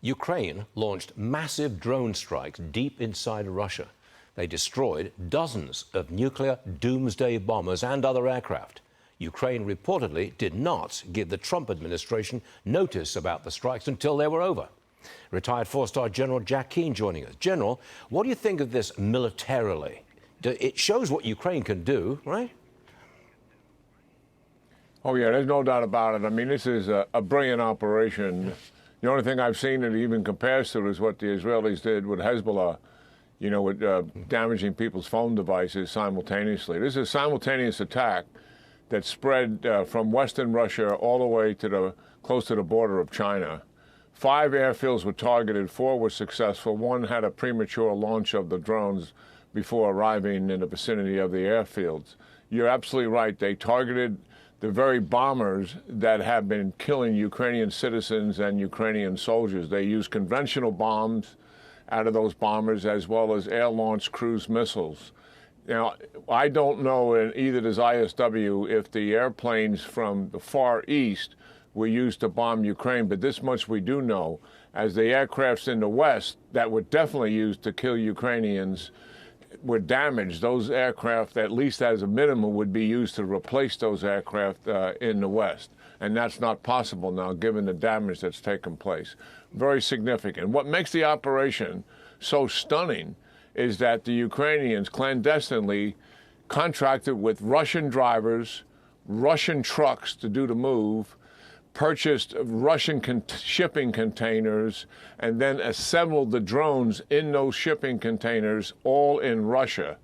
Ukraine launched massive drone strikes deep inside Russia. They destroyed dozens of nuclear doomsday bombers and other aircraft. Ukraine reportedly did not give the Trump administration notice about the strikes until they were over. Retired four-star General Jack Keane joining us. General, what do you think of this militarily? It shows what Ukraine can do, right? Oh, yeah, there's no doubt about it. I mean, this is a brilliant operation. The only thing I've seen that even compares to is what the Israelis did with Hezbollah, you know, with damaging people's phone devices simultaneously. This is a simultaneous attack that spread from western Russia all the way to close to the border of China. 5 airfields were targeted, 4 were successful. 1 had a premature launch of the drones before arriving in the vicinity of the airfields. You're absolutely right. They targeted the very bombers that have been killing Ukrainian citizens and Ukrainian soldiers. They used conventional bombs out of those bombers as well as air-launched cruise missiles. Now, I don't know, and either does ISW, if the airplanes from the Far East were used to bomb Ukraine, but this much we do know, as the aircrafts in the West that were definitely used to kill Ukrainians were damaged. Those aircraft, at least as a minimum, would be used to replace those aircraft in the West. And that's not possible now, given the damage that's taken place. Very significant. What makes the operation so stunning is that the Ukrainians clandestinely contracted with Russian drivers, Russian trucks to do the move, purchased Russian shipping containers, and then assembled the drones in those shipping containers, all in Russia,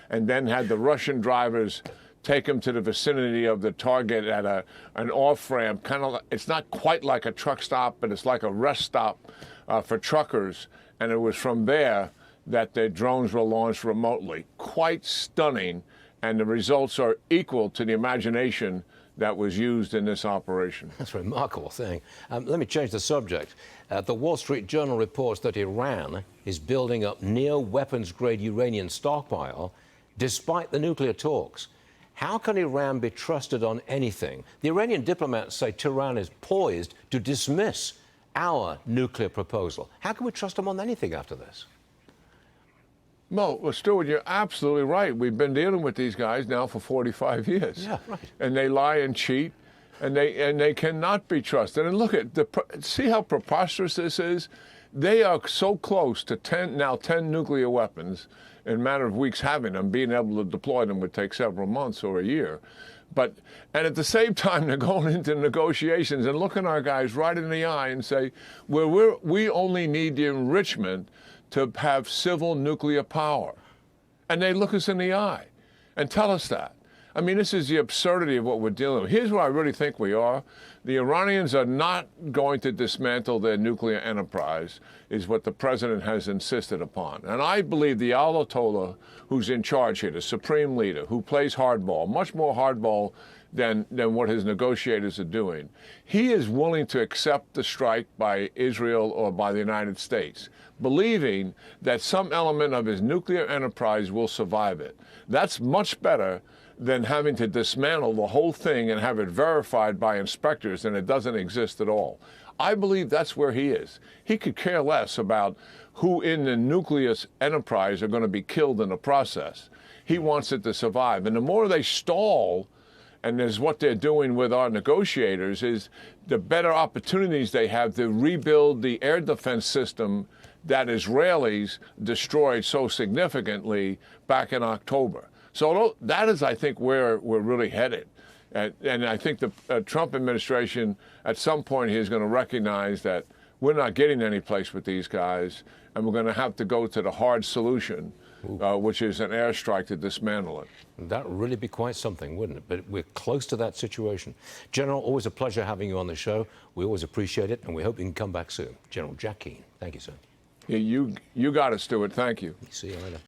and then had the Russian drivers take them to the vicinity of the target at an off-ramp. Kind of, it's not quite like a truck stop, but it's like a rest stop for truckers. And it was from there that the drones were launched remotely. Quite stunning, and the results are equal to the imagination that was used in this operation. That's a remarkable thing. Let me change the subject. The Wall Street Journal reports that Iran is building up near weapons-grade uranium stockpile despite the nuclear talks. How can Iran be trusted on anything? The Iranian diplomats say Tehran is poised to dismiss our nuclear proposal. How can we trust them on anything after this? Well, Stuart, you're absolutely right. We've been dealing with these guys now for 45 years. Yeah, right. And they lie and cheat, and they cannot be trusted. And look at see how preposterous this is? They are so close to 10 nuclear weapons in a matter of weeks having them. Being able to deploy them would take several months or a year. And at the same time, they're going into negotiations and looking our guys right in the eye and say, well, we only need the enrichment to have civil nuclear power. And they look us in the eye and tell us that. I mean, this is the absurdity of what we're dealing with. Here's what I really think we are. The Iranians are not going to dismantle their nuclear enterprise, is what the president has insisted upon. And I believe the Ayatollah, who's in charge here, the supreme leader, who plays hardball, much more hardball than what his negotiators are doing, he is willing to accept the strike by Israel or by the United States, believing that some element of his nuclear enterprise will survive it. That's much better than having to dismantle the whole thing and have it verified by inspectors and it doesn't exist at all. I believe that's where he is. He could care less about who in the nuclear enterprise are going to be killed in the process. He wants it to survive. And the more they stall, and is what they're doing with our negotiators, is the better opportunities they have to rebuild the air defense system that Israelis destroyed so significantly back in October. So that is, I think, where we're really headed. And I think the Trump administration at some point here is going to recognize that we're not getting any place with these guys, and we're going to have to go to the hard solution, which is an airstrike to dismantle it. That would really be quite something, wouldn't it? But we're close to that situation. General, always a pleasure having you on the show. We always appreciate it, and we hope you can come back soon. General Jack Keane, thank you, sir. Yeah, you got it, Stuart. Thank you. See you later.